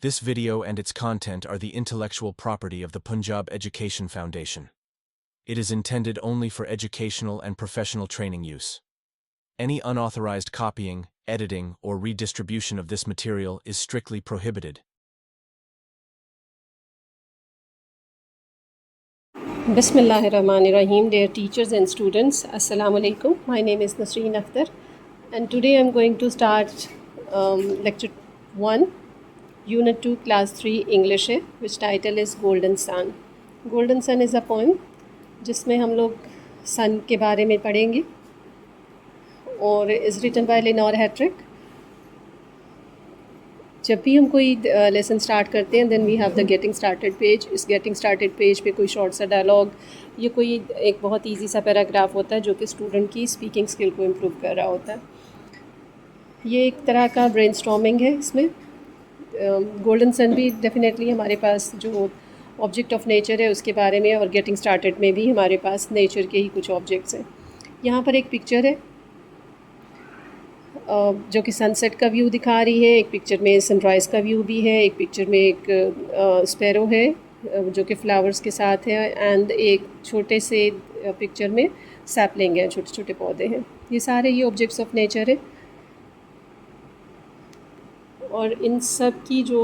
This video and its content are the intellectual property of the Punjab Education Foundation. It is intended only for educational and professional training use. Any unauthorized copying, editing, or redistribution of this material is strictly prohibited. Bismillahirrahmanirrahim, dear teachers and students. Assalamu alaikum. My name is Nasreen Akhtar, and today I'm going to start lecture 1, Unit 2, Class 3 English है, which title is Golden Sun. Golden Sun is a poem जिसमें हम लोग सन के बारे में पढ़ेंगे और is written by Lenore Hattrick. जब भी हम कोई लेसन स्टार्ट करते हैं then we have the getting started page. इस गेटिंग स्टार्टेड पेज पे कोई शॉर्ट सा डायलॉग या कोई एक बहुत इजी सा पैराग्राफ होता है जो कि स्टूडेंट की स्पीकिंग स्किल को इम्प्रूव कर रहा होता है. ये एक तरह का ब्रेनस्टॉर्मिंग है. इसमें गोल्डन सन भी डेफिनेटली हमारे पास जो ऑब्जेक्ट ऑफ नेचर है उसके बारे में, और गेटिंग स्टार्टेड में भी हमारे पास नेचर के ही कुछ ऑब्जेक्ट्स हैं. यहाँ पर एक पिक्चर है जो कि सनसेट का व्यू दिखा रही है. एक पिक्चर में सनराइज़ का व्यू भी है. एक पिक्चर में एक स्पैरो है जो कि फ्लावर्स के साथ है, एंड एक छोटे से पिक्चर में सैपलिंग है, छोटे छोटे पौधे हैं. ये सारे ही ऑब्जेक्ट्स ऑफ नेचर है. और इन सब की जो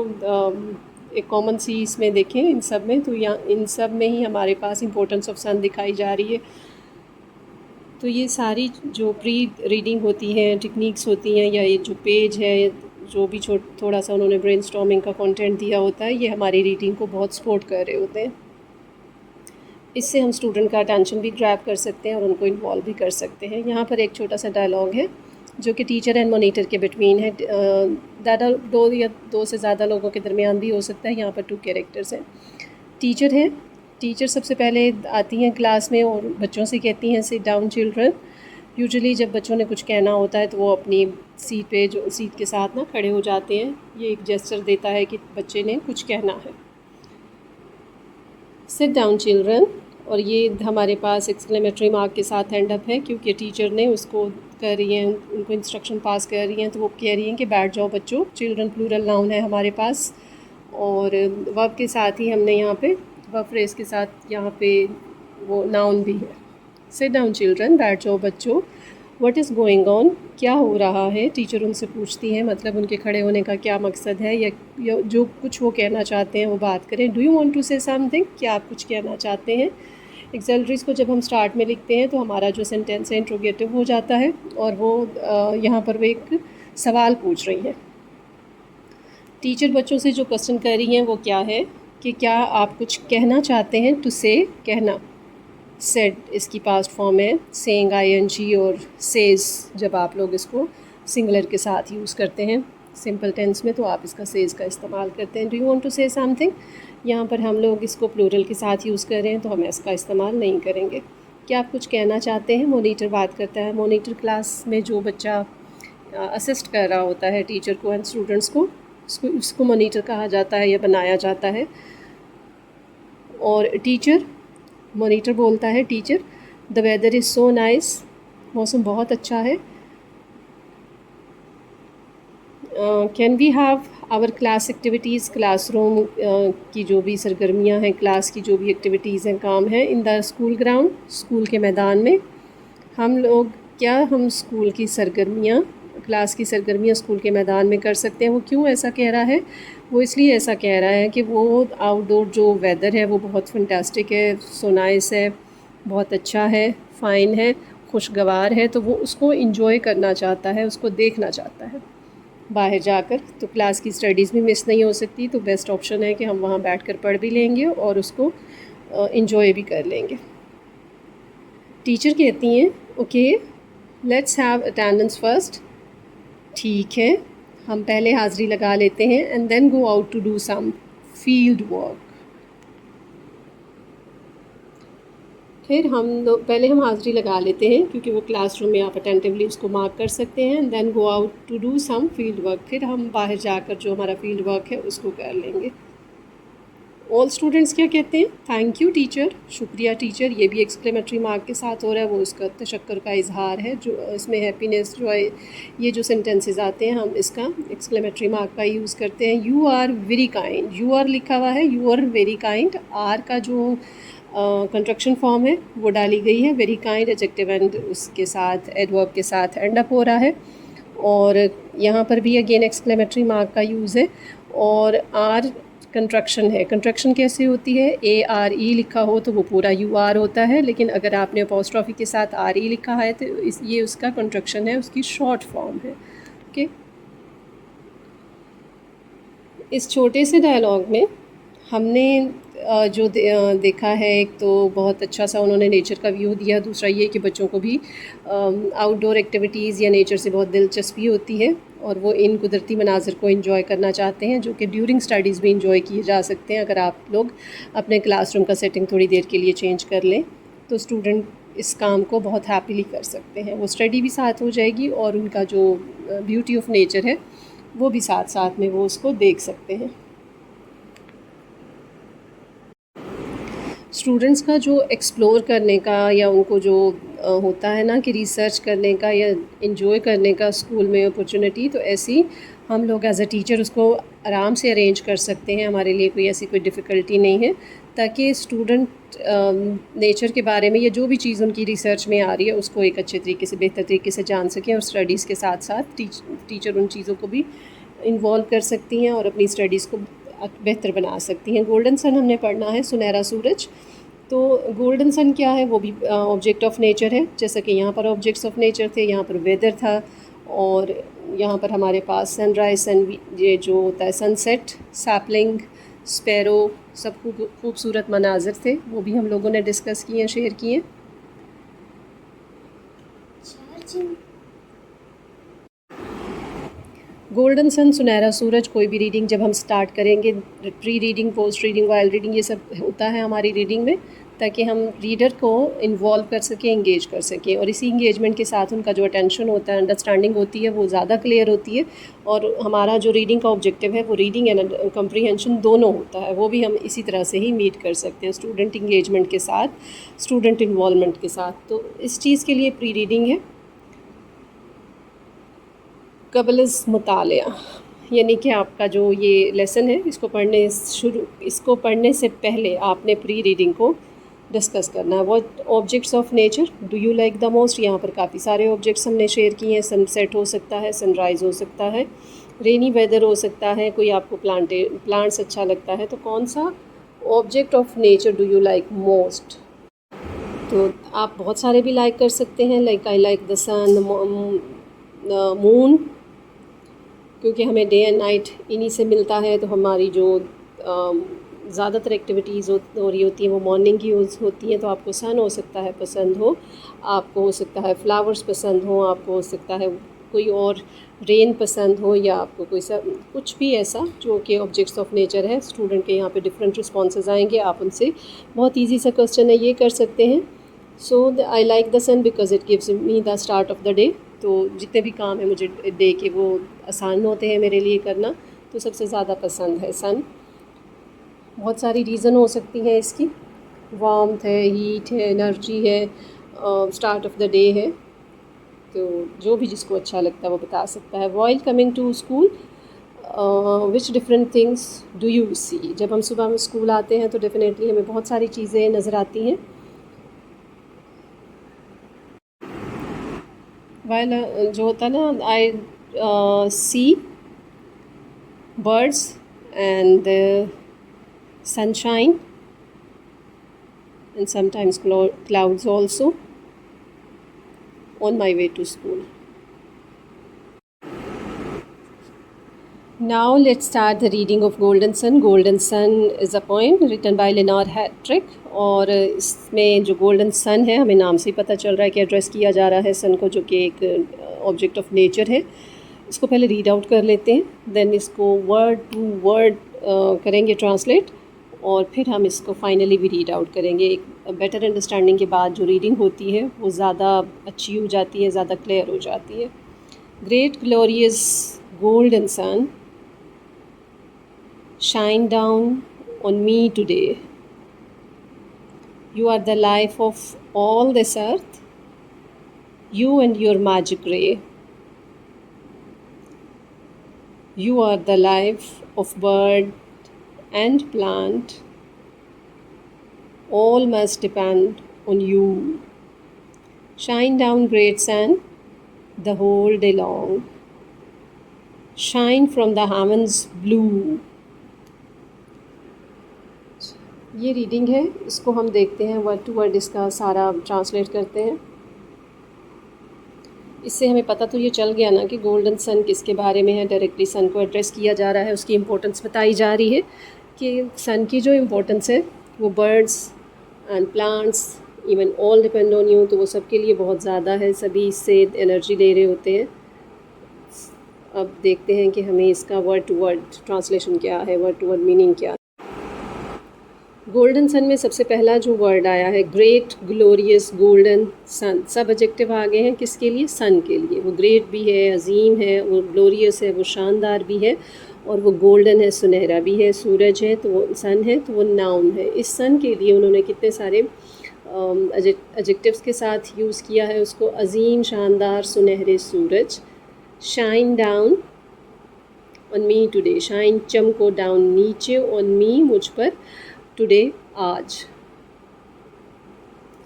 एक कॉमन सी इसमें देखें इन सब में, तो यहाँ इन सब में ही हमारे पास इम्पोर्टेंस ऑफ सन दिखाई जा रही है. तो ये सारी जो प्री रीडिंग होती हैं, टेक्निक्स होती हैं, या ये जो पेज है, जो भी थोड़ा सा उन्होंने ब्रेनस्टॉर्मिंग का कंटेंट दिया होता है, ये हमारी रीडिंग को बहुत सपोर्ट कर रहे होते हैं. इससे हम स्टूडेंट का अटेंशन भी ग्रैब कर सकते हैं और उनको इन्वॉल्व भी कर सकते हैं. यहाँ पर एक छोटा सा डायलॉग है जो कि टीचर एंड मॉनिटर के बिटवीन है. दो या दो से ज़्यादा लोगों के दरमियान भी हो सकता है. यहाँ पर 2 कैरेक्टर्स हैं. टीचर है. टीचर सबसे पहले आती हैं क्लास में और बच्चों से कहती हैं सिट डाउन चिल्ड्रन. यूजुअली जब बच्चों ने कुछ कहना होता है तो वो अपनी सीट पे जो सीट के साथ ना खड़े हो जाते हैं. ये एक जेस्चर देता है कि बच्चे ने कुछ कहना है. सिट डाउन चिल्ड्रन, और ये हमारे पास एक्सक्लेमेटरी मार्क के साथ एंड अप है क्योंकि टीचर ने उसको कर रही हैं, उनको इंस्ट्रक्शन पास कर रही हैं, तो वो कह रही हैं कि बैठ जाओ बच्चों. चिल्ड्रन प्लूरल नाउन है हमारे पास, और वर्ब के साथ ही हमने यहाँ पे वर्ब फ्रेज के साथ यहाँ पे वो नाउन भी है. सिट डाउन चिल्ड्रन, बैठ जाओ बच्चों. व्हाट इज़ गोइंग ऑन, क्या हो रहा है. टीचर उनसे पूछती हैं, मतलब उनके खड़े होने का क्या मकसद है, या जो कुछ वो कहना चाहते हैं वो बात करें. Do you want to say something, क्या आप कुछ कहना चाहते हैं. एक्सेलरीज को जब हम स्टार्ट में लिखते हैं तो हमारा जो सेंटेंस है इंट्रोगेटिव हो जाता है, और वो यहाँ पर वो एक सवाल पूछ रही है. टीचर बच्चों से जो क्वेश्चन कर रही हैं वो क्या है कि क्या आप कुछ कहना चाहते हैं. टू से, कहना. सेड इसकी पास्ट फॉर्म है. सेइंग ING और सेज जब आप लोग इसको सिंगुलर के साथ यूज़ करते हैं सिंपल टेंस में तो आप इसका सेज का इस्तेमाल करते हैं. Do you want to say something. यहाँ पर हम लोग इसको प्लूरल के साथ यूज़ कर रहे हैं तो हम इसका इस्तेमाल नहीं करेंगे. क्या आप कुछ कहना चाहते हैं. मॉनिटर बात करता है. मॉनिटर क्लास में जो बच्चा असिस्ट कर रहा होता है टीचर को एंड स्टूडेंट्स को, उसको मॉनिटर कहा जाता है या बनाया जाता है. और टीचर, मॉनिटर बोलता है teacher, the weather is so nice, मौसम बहुत अच्छा है. Can we have our class activities, classroom की जो भी सरगर्मियाँ हैं, क्लास की जो भी एक्टिविटीज़ हैं, काम हैं, in the school ground, school के मैदान में. हम स्कूल की सरगर्मियाँ, क्लास की सरगर्मियाँ स्कूल के मैदान में कर सकते हैं. वो क्यों ऐसा कह रहा है. वो इसलिए ऐसा कह रहा है कि वो आउटडोर जो वेदर है वो बहुत फंटास्टिक है, सो नाइस है, बहुत अच्छा है, फ़ाइन है, खुशगवार है. तो वो उसको इंजॉय करना चाहता है, उसको देखना चाहता है बाहर जाकर. तो क्लास की स्टडीज़ भी मिस नहीं हो सकती, तो बेस्ट ऑप्शन है कि हम वहाँ बैठकर पढ़ भी लेंगे और उसको इंजॉय भी कर लेंगे. टीचर कहती हैं, okay let's have attendance first. ठीक है, हम पहले हाज़िरी लगा लेते हैं. And then go out to do some field work. फिर पहले हम हाज़िरी लगा लेते हैं क्योंकि वो क्लासरूम में आप अटेंटिवली उसको मार्क कर सकते हैं. And then go out to do some field work. फिर हम बाहर जाकर जो हमारा फील्ड वर्क है उसको कर लेंगे. ऑल स्टूडेंट्स क्या कहते हैं? थैंक यू टीचर, शुक्रिया टीचर। ये भी एक्सक्लेमेटरी मार्क के साथ हो रहा है, वो उसका तशक्कुर का इजहार है। जो इसमें हैप्पीनेस, जॉय, ये जो सेंटेंसेस आते हैं हम इसका एक्सक्लेमेटरी मार्क का यूज़ करते हैं। You are very kind, you are लिखा हुआ है, you are very kind. Are का जो कंस्ट्रक्शन फॉर्म है वो डाली गई है, वेरी काइंड एडजेक्टिव एंड उसके साथ एडवर्ब के साथ एंड अप हो रहा है। और यहाँ पर भी अगेन एक्सक्लेमेटरी मार्क का यूज़ है। और आर कंट्रक्शन है। कंट्रक्शन कैसे होती है? ARE लिखा हो तो वो पूरा UR होता है, लेकिन अगर आपने अपॉस्ट्रॉफी के साथ RE लिखा है तो ये उसका कंट्रक्शन है, उसकी शॉर्ट फॉर्म है। ओके, इस छोटे से डायलॉग में हमने जो देखा है, एक तो बहुत अच्छा सा उन्होंने नेचर का व्यू दिया, दूसरा ये कि बच्चों को भी आउटडोर एक्टिविटीज़ या नेचर से बहुत दिलचस्पी होती है और वो इन कुदरती मनाज़र को एंजॉय करना चाहते हैं, जो कि ड्यूरिंग स्टडीज़ भी एंजॉय किए जा सकते हैं। अगर आप लोग अपने क्लासरूम का सेटिंग थोड़ी देर के लिए चेंज कर लें तो स्टूडेंट इस काम को बहुत हैप्पीली कर सकते हैं। वो स्टडी भी साथ हो जाएगी और उनका जो ब्यूटी ऑफ नेचर है वो भी साथ साथ में वो उसको देख सकते हैं। स्टूडेंट्स का जो एक्सप्लोर करने का या उनको जो होता है ना कि रिसर्च करने का या इन्जॉय करने का स्कूल में अपॉर्चुनिटी, तो ऐसी हम लोग एज अ टीचर उसको आराम से अरेंज कर सकते हैं। हमारे लिए कोई ऐसी कोई डिफ़िकल्टी नहीं है, ताकि स्टूडेंट नेचर के बारे में या जो भी चीज़ उनकी रिसर्च में आ रही है उसको एक अच्छे तरीके से, बेहतर तरीके से जान सकें और स्टडीज़ के साथ साथ टीचर उन चीज़ों को भी इन्वॉल्व कर सकती हैं और अपनी स्टडीज़ को बेहतर बना सकती हैं। गोल्डन सन हमने पढ़ना है, सुनहरा सूरज। तो गोल्डन सन क्या है? वो भी ऑब्जेक्ट ऑफ नेचर है। जैसा कि यहाँ पर ऑब्जेक्ट्स ऑफ नेचर थे, यहाँ पर वेदर था और यहाँ पर हमारे पास सनराइज, ये जो होता है सनसेट, सैपलिंग, स्पैरो, सब खूबसूरत मनाजिर थे, वो भी हम लोगों ने डिस्कस किए हैं, शेयर किए हैं। गोल्डन सन, सुनहरा सूरज, कोई भी रीडिंग जब हम स्टार्ट करेंगे, pre reading, post reading, while reading, ये सब होता है हमारी रीडिंग में, ताकि हम रीडर को इन्वॉल्व कर सकें, इंगेज कर सकें। और इसी इंगेजमेंट के साथ उनका जो अटेंशन होता है, अंडरस्टैंडिंग होती है, वो ज़्यादा क्लियर होती है। और हमारा जो रीडिंग का ऑब्जेक्टिव है वो रीडिंग एंड कम्प्रीहेंशन दोनों होता है, वो भी हम इसी तरह से ही मीट कर सकते हैं, स्टूडेंट इंगेजमेंट के साथ, स्टूडेंट इन्वॉल्वमेंट के साथ। तो इस चीज़ के लिए प्री रीडिंग है। कबलस मुतालिया, यानी कि आपका जो ये लेसन है, इसको पढ़ने से पहले आपने प्री रीडिंग को डिस्कस करना है। What objects of nature do you like the most? यहाँ पर काफ़ी सारे ऑब्जेक्ट्स हमने शेयर किए हैं। सनसेट हो सकता है, सनराइज़ हो सकता है, रेनी वेदर हो सकता है, कोई आपको प्लांट्स अच्छा लगता है। तो कौन सा object of nature do you like most? तो आप बहुत सारे भी लाइक कर सकते हैं, like I like the sun, moon, क्योंकि हमें डे एंड नाइट इन्हीं से मिलता है। तो हमारी जो ज़्यादातर एक्टिविटीज़ हो रही होती हैं वो मॉर्निंग की होती हैं। तो आपको सन हो सकता है पसंद हो, आपको हो सकता है फ्लावर्स पसंद हो, आपको हो सकता है कोई और रेन पसंद हो, या आपको कुछ भी ऐसा जो कि ऑब्जेक्ट्स ऑफ नेचर है। स्टूडेंट के यहाँ पे डिफरेंट रिस्पॉन्सेज आएंगे, आप उनसे बहुत ईजी सा क्वेश्चन है ये कर सकते हैं। So I like the sun because it gives me the start of the day. तो जितने भी काम है मुझे डे के वो आसान होते हैं मेरे लिए करना, तो सबसे ज़्यादा पसंद है सन। बहुत सारी रीज़न हो सकती हैं इसकी, वार्मथ है, हीट है, एनर्जी है, स्टार्ट ऑफ द डे है। तो जो भी जिसको अच्छा लगता है वो बता सकता है। While coming to school, which different things do you see? जब हम सुबह में स्कूल आते हैं तो डेफिनेटली हमें बहुत सारी चीज़ें नज़र आती हैं। वाइल जो होता है ना, I see birds and sunshine and sometimes clouds also on my way to school. Now let's start the reading of Golden Sun. Golden Sun is a poem written by Leonard Hattrick, और इसमें जो golden सन है, हमें नाम से ही पता चल रहा है कि एड्रेस किया जा रहा है सन को, जो कि एक ऑब्जेक्ट ऑफ नेचर है। इसको पहले रीड आउट कर लेते हैं, देन इसको वर्ड टू वर्ड करेंगे ट्रांसलेट, और फिर हम इसको फाइनली भी रीड आउट करेंगे। एक बेटर अंडरस्टैंडिंग के बाद जो रीडिंग होती है वो ज़्यादा अच्छी हो जाती है, ज़्यादा क्लियर हो जाती है। Great glorious golden sun, shine down on me today. You are the life of all this earth, you and your magic ray. You are the life of bird and plant, all must depend on you. Shine down, great sun, the whole day long. Shine from the heavens blue. ये reading है, इसको हम देखते हैं word to word, इसका सारा translate करते हैं। इससे हमें पता तो ये चल गया ना कि गोल्डन सन किसके बारे में है। डायरेक्टली सन को एड्रेस किया जा रहा है, उसकी इम्पोर्टेंस बताई जा रही है कि सन की जो इम्पोर्टेंस है वो birds and plants even all depend on you, तो वो सबके लिए बहुत ज़्यादा है, सभी इससे एनर्जी ले रहे होते हैं। अब देखते हैं कि हमें इसका वर्ड टू वर्ड ट्रांसलेशन क्या है, वर्ड टू वर्ड मीनिंग क्या है। गोल्डन सन में सबसे पहला जो वर्ड आया है ग्रेट, ग्लोरियस, गोल्डन, सन, सब एडजेक्टिव आ गए हैं किसके लिए? सन के लिए। वो ग्रेट भी है, अजीम है, वो ग्लोरियस है, वो शानदार भी है, और वो गोल्डन है, सुनहरा भी है। सूरज है तो वो सन है, तो वो नाउन है। इस सन के लिए उन्होंने कितने सारे एडजेक्टिव्स के साथ यूज़ किया है उसको। अजीम, शानदार, सुनहरे, सूरज। Shine down on me today, shine चमको, डाउन नीचे, ऑन मी मुझ पर, टुडे आज,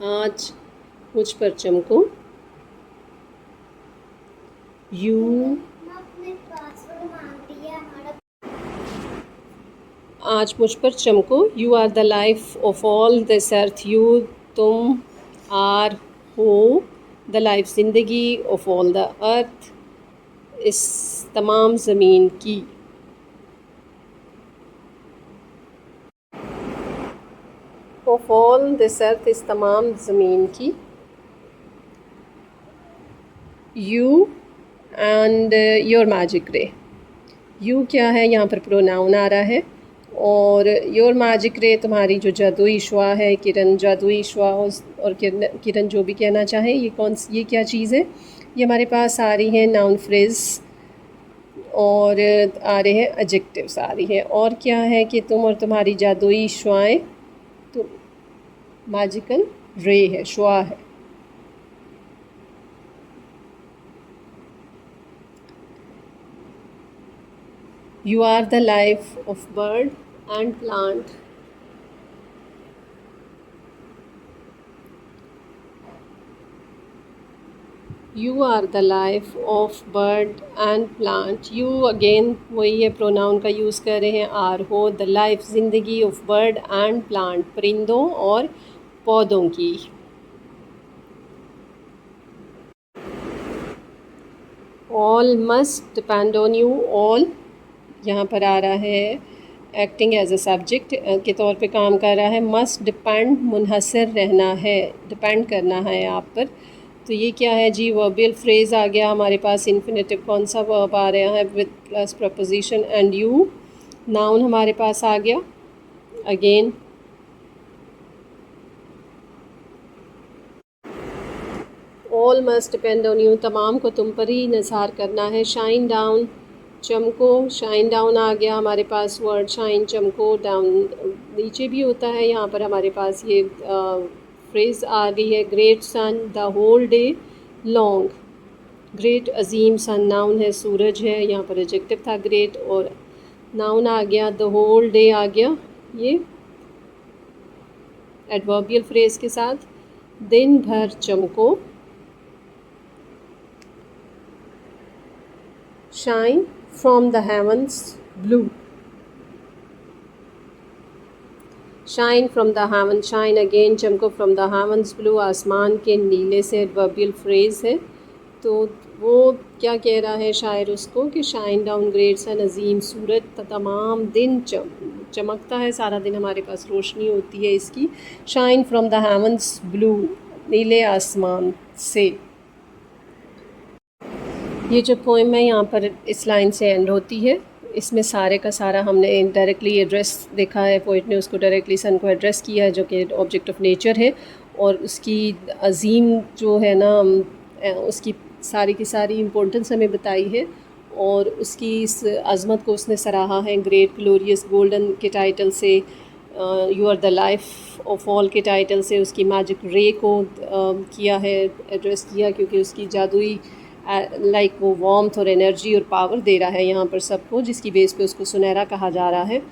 आज मुझ पर चमको। यू, आज मुझ पर चमको। You are the life of all this earth, you तुम, आर हो, द लाइफ ज़िंदगी, ऑफ ऑल द अर्थ इस तमाम ज़मीन की। ऑफ ऑल दिस अर्थ इस तमाम ज़मीन की। यू एंड योर मैजिक रे। यू क्या है? यहाँ पर प्रोनाउन आ रहा है, और योर मैजिक रे तुम्हारी जो जादुई शुआ है, किरण, जादुई शुआ, और किरण जो भी कहना चाहें। ये क्या चीज़ है? ये हमारे पास आ रही है नाउन फ्रेज, और आ रहे हैं एडजेक्टिव्स आ रही है। और क्या है कि तुम और तुम्हारी जादुई शुआएँ, तो मैजिकल रे है, शुआ है। You are the life of bird and plant. You are the life of bird and plant. You again वही है, प्रोनाउन का यूज़ कर रहे हैं, आर हो। द लाइफ ज़िंदगी, ऑफ बर्ड एंड प्लांट, परिंदों और पौधों की। All must depend on you. All यहाँ पर आ रहा है एक्टिंग एज अ सब्जेक्ट के तौर पे काम कर रहा है। मस्ट डिपेंड, मुनहसर रहना है, डिपेंड करना है आप पर। तो ये क्या है जी? वर्बियल फ्रेज़ आ गया हमारे पास। इन्फिनेटिव कौन सा वर्ब आ रहा है? With plus preposition and you. Noun हमारे पास आ गया again. All must depend on you, तमाम को तुम पर ही निसार करना है। शाइन डाउन, चमको, शाइन डाउन आ गया हमारे पास वर्ड। शाइन, चमको, डाउन नीचे भी होता है। यहाँ पर हमारे पास ये फ्रेज़ आ गई है great sun, the whole day long. Great, अजीम, सन नाउन है, सूरज है, यहाँ पर एडजेक्टिव था ग्रेट, और नाउन आ गया द होल डे आ गया ये एडवर्बियल फ्रेज़ के साथ। दिन भर चमको। Shine from the heavens blue, shine from the heaven, shine again, चमको, फ्रॉम द हेवंस ब्लू, आसमान के नीले से एडवर्बियल फ्रेज़ है। तो वो क्या कह रहा है शायर उसको कि शाइन डाउन ग्रेट सन, अजीम सूरज, तमाम दिन चमकता है, सारा दिन हमारे पास रोशनी होती है इसकी। Shine from the heavens blue, नीले आसमान से। ये जो पोएम है यहाँ पर इस लाइन से एंड होती है। इसमें सारे का सारा हमने डायरेक्टली एड्रेस देखा है, पोइट ने उसको डायरेक्टली सन को एड्रेस किया है जो कि ऑब्जेक्ट ऑफ नेचर है, और उसकी अजीम जो है ना उसकी सारी की सारी इम्पोर्टेंस हमें बताई है, और उसकी इस अज़मत को उसने सराहा है ग्रेट, ग्लोरियस, गोल्डन के टाइटल से। You are the life of all के टाइटल से उसकी मैजिक रे को किया है, एड्रेस किया, क्योंकि उसकी जादुई लाइक वो वार्मथ और एनर्जी और पावर दे रहा है यहाँ पर सबको, जिसकी बेस पे उसको सुनहरा कहा जा रहा है।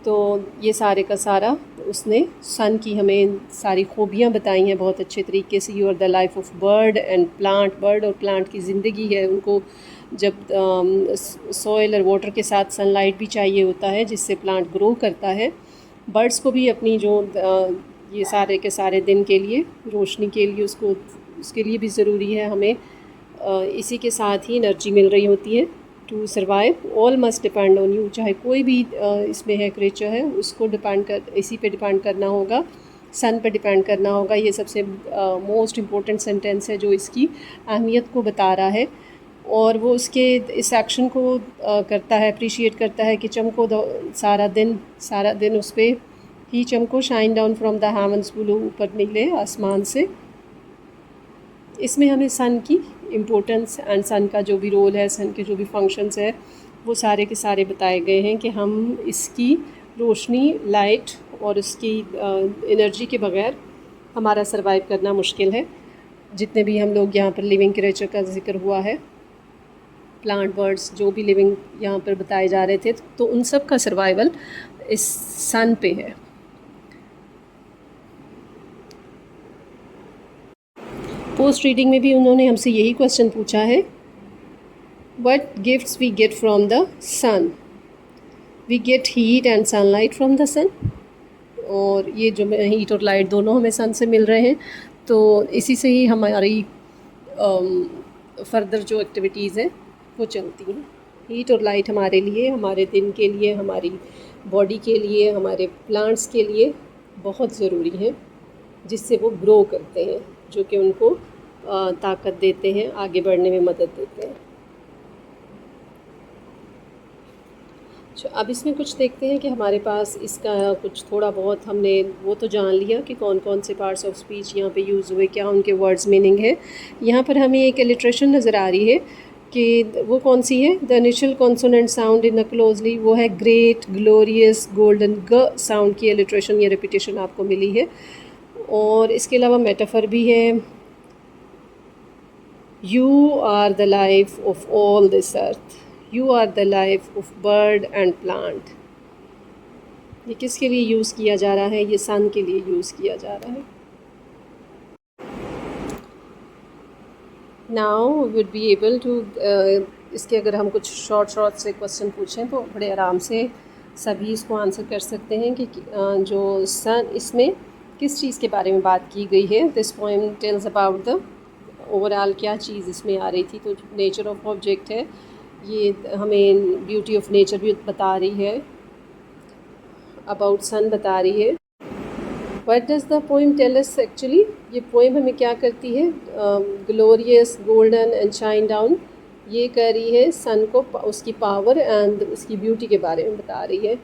तो ये सारे का सारा उसने सन की हमें सारी खूबियाँ बताई हैं बहुत अच्छे तरीके से। You are the life of bird and plant, bird और प्लांट की ज़िंदगी है, उनको जब सॉइल और वाटर के साथ सनलाइट भी चाहिए होता है जिससे प्लांट ग्रो करता है। बर्ड्स को भी अपनी जो ये सारे के सारे दिन के लिए रोशनी के लिए उसके लिए भी ज़रूरी है हमें इसी के साथ ही एनर्जी मिल रही होती है to survive. All must depend on you, चाहे कोई भी इसमें है क्रिएचर है उसको इसी पे डिपेंड करना होगा, सन पे डिपेंड करना होगा। ये सबसे मोस्ट इम्पोर्टेंट सेंटेंस है जो इसकी अहमियत को बता रहा है, और वो उसके इस एक्शन को करता है, अप्रिशिएट करता है कि चमको सारा दिन उस पर ही चमको, shine down from the heavens blue, ऊपर नीले आसमान से। इसमें हमें सन की इम्पोर्टेंस एंड सन का जो भी रोल है, सन के जो भी फंक्शंस है, वो सारे के सारे बताए गए हैं कि हम इसकी रोशनी, लाइट और उसकी एनर्जी के बगैर हमारा सर्वाइव करना मुश्किल है। जितने भी हम लोग यहाँ पर लिविंग क्रिएचर का जिक्र हुआ है, प्लांट, बर्ड्स, जो भी लिविंग यहाँ पर बताए जा रहे थे, तो उन सब का सर्वाइवल इस सन पे है। पोस्ट रीडिंग में भी उन्होंने हमसे यही क्वेश्चन पूछा है, what gifts we get from the sun. We get heat and sunlight from the sun, और ये जो हीट और लाइट दोनों हमें सन से मिल रहे हैं, तो इसी से ही हमारी फर्दर जो एक्टिविटीज़ हैं वो चलती हैं। हीट और लाइट हमारे लिए, हमारे दिन के लिए, हमारी बॉडी के लिए, हमारे प्लांट्स के लिए बहुत ज़रूरी है, जिससे वो ग्रो करते हैं, जो कि उनको ताकत देते हैं, आगे बढ़ने में मदद देते हैं। अब इसमें कुछ देखते हैं कि हमारे पास इसका कुछ थोड़ा बहुत हमने वो तो जान लिया कि कौन कौन से पार्ट्स ऑफ स्पीच यहाँ पे यूज़ हुए, क्या उनके वर्ड्स मीनिंग है। यहाँ पर हमें एक इलिट्रेशन नज़र आ रही है कि वो कौन सी है। The initial consonant sound in a closely, वो है ग्रेट, ग्लोरियस, गोल्डन। ग साउंड की इलिट्रेशन या रिपीटेशन आपको मिली है। और इसके अलावा मेटाफर भी है, you are the life of all this earth, you are the life of bird and plant. ये किसके लिए यूज़ किया जा रहा है? ये सन के लिए यूज़ किया जा रहा है। Now would be able to, इसके अगर हम कुछ शॉर्ट से क्वेश्चन पूछें तो बड़े आराम से सभी इसको आंसर कर सकते हैं कि जो सन, इसमें किस चीज़ के बारे में बात की गई है। This poem tells about the overall क्या चीज़ इसमें आ रही थी। तो नेचर ऑफ ऑब्जेक्ट है, ये हमें ब्यूटी ऑफ नेचर भी बता रही है, अबाउट सन बता रही है। What does the poem tell us actually, ये पोएम हमें क्या करती है? Glorious, golden and shine down, ये कह रही है सन को उसकी पावर एंड उसकी ब्यूटी के बारे में बता रही है।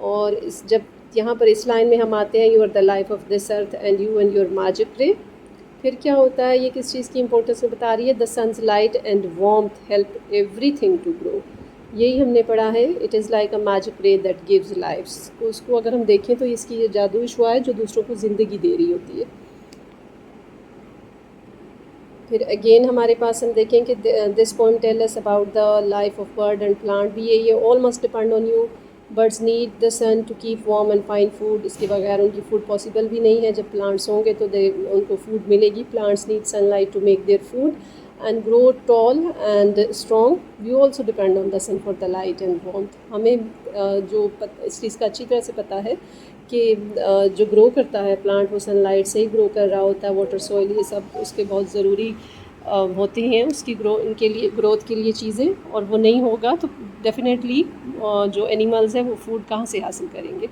और जब यहाँ पर इस लाइन में हम आते हैं, you are the life of this earth and you and your magic ray, फिर क्या होता है? ये किस चीज़ की इंपॉर्टेंस में बता रही है? The sun's light and warmth help everything to grow. यही हमने पढ़ा है, it is like a magic ray that gives lifes. तो उसको अगर हम देखें तो इसकी ये जादुई शुआ है जो दूसरों को ज़िंदगी दे रही होती है। फिर अगेन हमारे पास हम देखें कि this poem tell us about the life of bird and plant भी यही है। All must depend on you, birds need the sun to keep warm and find food. इसके बगैर उनकी फूड पॉसिबल भी नहीं है। जब प्लांट्स होंगे तो उनको फूड मिलेगी। Plants need sunlight to make their food and grow tall and strong. We also depend on the sun for the light and warmth. हमें जो इस चीज़ का अच्छी तरह से पता है कि जो ग्रो करता है प्लांट वो सनलाइट से ही ग्रो कर रहा होता है। वाटर, सॉइल, ये सब उसके बहुत ज़रूरी होती हैं उसकी इनके लिए ग्रोथ के लिए चीज़ें, और वो नहीं होगा तो डेफिनेटली जो एनिमल्स हैं वो फूड कहाँ से हासिल करेंगे।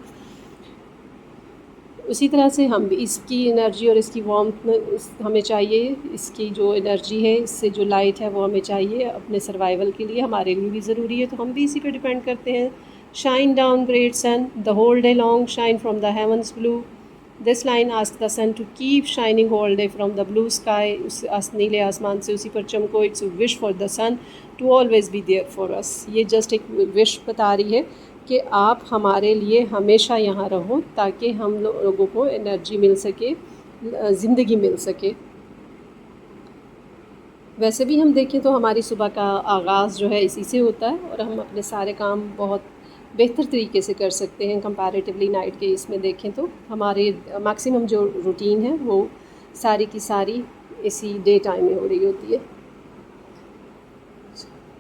उसी तरह से हम भी इसकी एनर्जी और इसकी वार्मथ हमें चाहिए। इसकी जो एनर्जी है, इससे जो लाइट है वो हमें चाहिए अपने सर्वाइवल के लिए, हमारे लिए भी ज़रूरी है। तो हम भी इसी पे डिपेंड करते हैं। Shine down great sun the whole day long, shine from the heavens blue. This line ask the sun to keep shining whole day from the blue sky. उस नीले आसमान से उसी पर चमको। It's wish for the sun to always be there for us. ये just एक wish बता रही है कि आप हमारे लिए हमेशा यहाँ रहो ताकि हम लोगों को एनर्जी मिल सके, ज़िंदगी मिल सके। वैसे भी हम देखें तो हमारी सुबह का आगाज़ जो है इसी से होता है और हम अपने सारे काम बहुत बेहतर तरीके से कर सकते हैं कंपैरेटिवली नाइट के इसमें देखें तो। हमारे मैक्सिमम जो रूटीन है वो सारी की सारी इसी डे टाइम में हो रही होती है।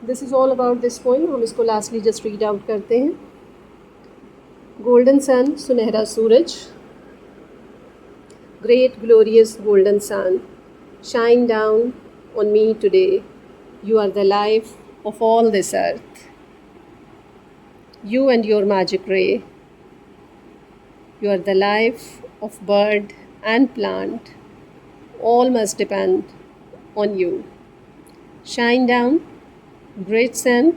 This is all about this poem. हम इसको लास्टली जस्ट रीड आउट करते हैं। गोल्डन सन, सुनहरा सूरज, great glorious golden sun, shine down on me today. You are the life of all this earth. You and your magic ray. You are the life of bird and plant. All must depend on you. Shine down, great sun,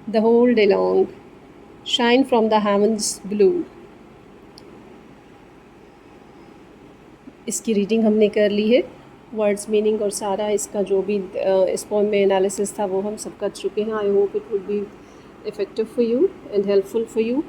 the whole day long. Shine from the heavens blue. इसकी reading हमने कर ली है। Words, meaning और सारा इसका जो भी इस पोएम में एनालिसिस था वो हम सब कर चुके हैं। I hope it would be effective for you and helpful for you.